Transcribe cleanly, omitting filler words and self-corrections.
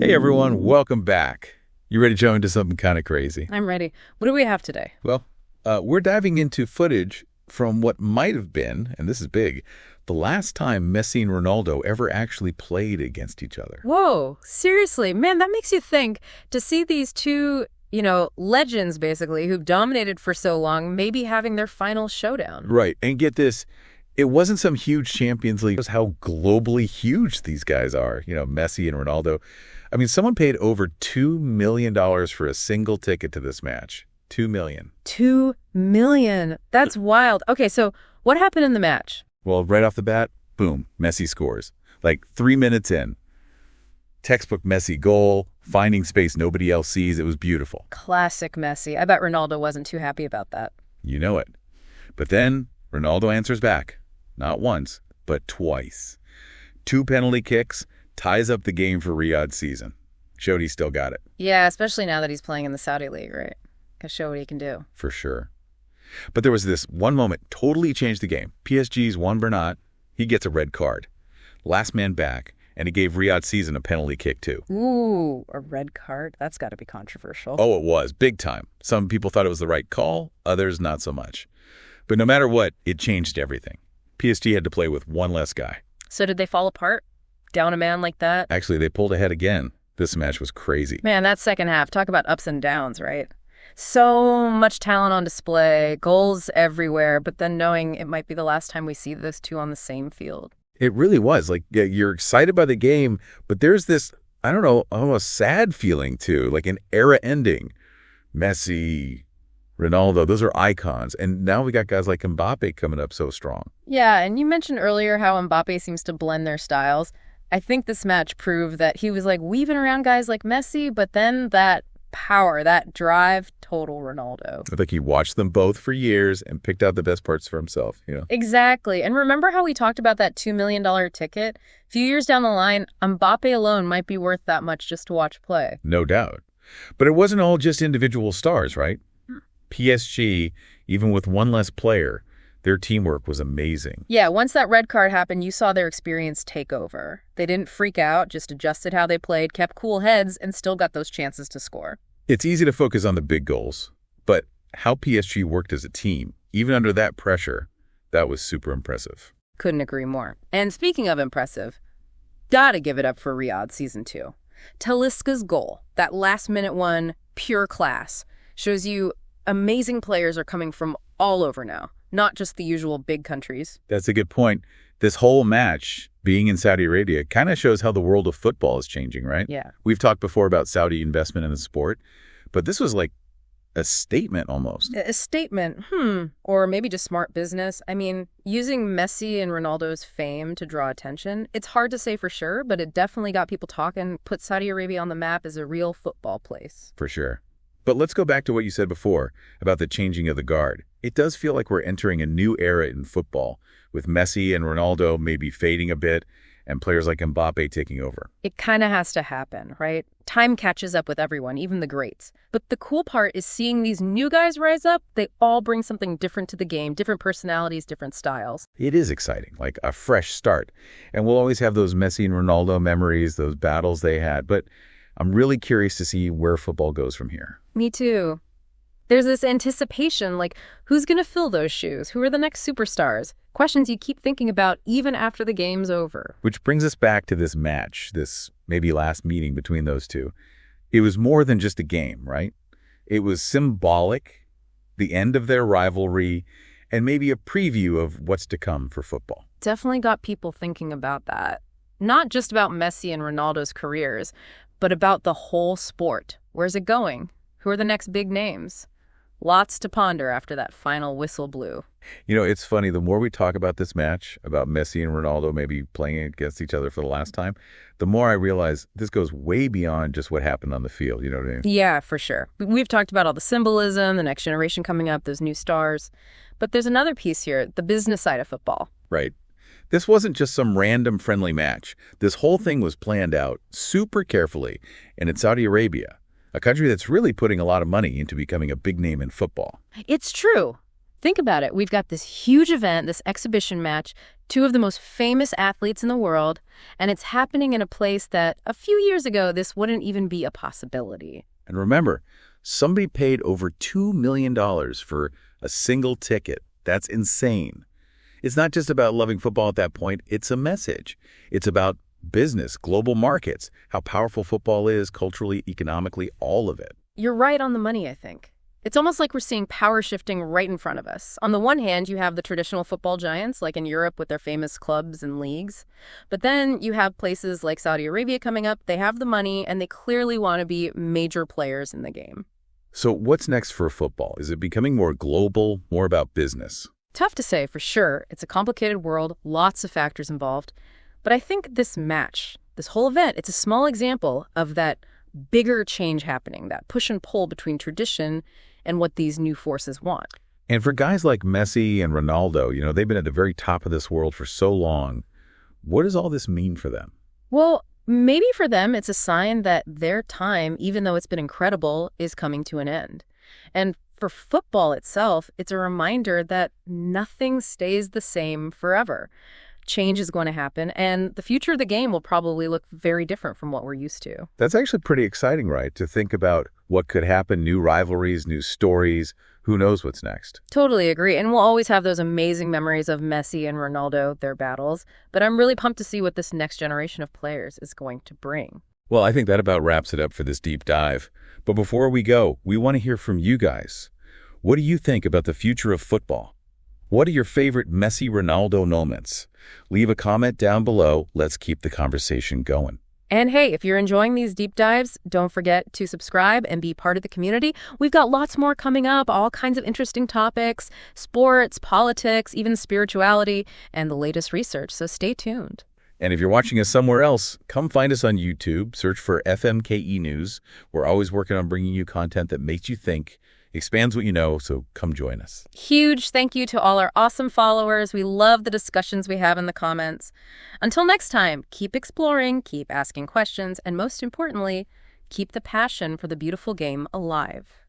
Hey everyone, welcome back. You ready to jump into something kind of crazy? I'm ready. What do we have today? Well, we're diving into footage from what might have been, and this is big, the last time Messi and Ronaldo ever actually played against each other. Whoa, seriously, man, that makes you think to see these two, legends basically who've dominated for so long, maybe having their final showdown. Right, and get this, it wasn't some huge Champions League. It was how globally huge these guys are, Messi and Ronaldo. I mean, someone paid over $2 million for a single ticket to this match. $2 million. $2 million. That's wild. Okay, so what happened in the match? Well, right off the bat, boom, Messi scores. Like 3 minutes in. Textbook Messi goal, finding space nobody else sees. It was beautiful. Classic Messi. I bet Ronaldo wasn't too happy about that. You know it. But then Ronaldo answers back. Not once, but twice. 2 penalty kicks, ties up the game for Riyadh's season. Showed he still got it. Yeah, especially now that he's playing in the Saudi League, right? Can show what he can do. For sure. But there was this one moment totally changed the game. PSG's Juan Bernat, he gets a red card. Last man back, and it gave Riyadh's season a penalty kick too. Ooh, a red card? That's got to be controversial. Oh, it was. Big time. Some people thought it was the right call, others not so much. But no matter what, it changed everything. PSG had to play with one less guy. So did they fall apart? Down a man like that? Actually, they pulled ahead again. This match was crazy. Man, that second half, talk about ups and downs, right? So much talent on display, goals everywhere, but then knowing it might be the last time we see those two on the same field. It really was. Like, yeah, you're excited by the game, but there's this, I don't know, almost sad feeling too, like an era ending. Messi, Ronaldo, those are icons. And now we got guys like Mbappe coming up so strong. Yeah, and you mentioned earlier how Mbappe seems to blend their styles. I think this match proved that he was like weaving around guys like Messi, but then that power, that drive, total Ronaldo. I think he watched them both for years and picked out the best parts for himself, Exactly. And remember how we talked about that $2 million ticket? A few years down the line, Mbappe alone might be worth that much just to watch play. No doubt. But it wasn't all just individual stars, right? PSG, even with one less player, their teamwork was amazing. Yeah, once that red card happened, you saw their experience take over. They didn't freak out, just adjusted how they played, kept cool heads, and still got those chances to score. It's easy to focus on the big goals, but how PSG worked as a team, even under that pressure, that was super impressive. Couldn't agree more. And speaking of impressive, gotta give it up for Riyadh Season 2. Talisca's goal, that last-minute one, pure class, shows you amazing players are coming from all over now, not just the usual big countries. That's a good point. This whole match, being in Saudi Arabia, kind of shows how the world of football is changing, right? Yeah. We've talked before about Saudi investment in the sport, but this was like a statement almost. A statement, or maybe just smart business. I mean, using Messi and Ronaldo's fame to draw attention, it's hard to say for sure, but it definitely got people talking, put Saudi Arabia on the map as a real football place. For sure. But let's go back to what you said before about the changing of the guard. It does feel like we're entering a new era in football, with Messi and Ronaldo maybe fading a bit and players like Mbappe taking over. It kind of has to happen, right? Time catches up with everyone, even the greats. But the cool part is seeing these new guys rise up. They all bring something different to the game, different personalities, different styles. It is exciting, like a fresh start. And we'll always have those Messi and Ronaldo memories, those battles they had. But I'm really curious to see where football goes from here. Me too. There's this anticipation, like, who's going to fill those shoes? Who are the next superstars? Questions you keep thinking about even after the game's over. Which brings us back to this match, this maybe last meeting between those two. It was more than just a game, right? It was symbolic, the end of their rivalry, and maybe a preview of what's to come for football. Definitely got people thinking about that. Not just about Messi and Ronaldo's careers, but about the whole sport. Where's it going? Who are the next big names? Lots to ponder after that final whistle blew. It's funny, the more we talk about this match, about Messi and Ronaldo maybe playing against each other for the last time, the more I realize this goes way beyond just what happened on the field, you know what I mean? Yeah, for sure. We've talked about all the symbolism, the next generation coming up, those new stars. But there's another piece here, the business side of football. Right. This wasn't just some random friendly match. This whole thing was planned out super carefully, and in Saudi Arabia, a country that's really putting a lot of money into becoming a big name in football. It's true. Think about it. We've got this huge event, this exhibition match, two of the most famous athletes in the world, and it's happening in a place that a few years ago this wouldn't even be a possibility. And remember, somebody paid over $2 million for a single ticket. That's insane. It's not just about loving football at that point. It's a message. It's about business, global markets, how powerful football is culturally, economically, all of it. You're right on the money, I think. It's almost like we're seeing power shifting right in front of us. On the one hand, you have the traditional football giants, like in Europe with their famous clubs and leagues. But then you have places like Saudi Arabia coming up. They have the money, and they clearly want to be major players in the game. So what's next for football? Is it becoming more global, more about business? Tough to say for sure. It's a complicated world, lots of factors involved. But I think this match, this whole event, it's a small example of that bigger change happening, that push and pull between tradition and what these new forces want. And for guys like Messi and Ronaldo, they've been at the very top of this world for so long. What does all this mean for them? Well, maybe for them it's a sign that their time, even though it's been incredible, is coming to an end. And for football itself, it's a reminder that nothing stays the same forever. Change is going to happen, and the future of the game will probably look very different from what we're used to. That's actually pretty exciting, right? To think about what could happen, new rivalries, new stories. Who knows what's next? Totally agree. And we'll always have those amazing memories of Messi and Ronaldo, their battles. But I'm really pumped to see what this next generation of players is going to bring. Well, I think that about wraps it up for this deep dive. But before we go, we want to hear from you guys. What do you think about the future of football? What are your favorite Messi-Ronaldo moments? Leave a comment down below. Let's keep the conversation going. And hey, if you're enjoying these deep dives, don't forget to subscribe and be part of the community. We've got lots more coming up, all kinds of interesting topics, sports, politics, even spirituality, and the latest research, so stay tuned. And if you're watching us somewhere else, come find us on YouTube. Search for FMKE News. We're always working on bringing you content that makes you think, expands what you know, so come join us. Huge thank you to all our awesome followers. We love the discussions we have in the comments. Until next time, keep exploring, keep asking questions, and most importantly, keep the passion for the beautiful game alive.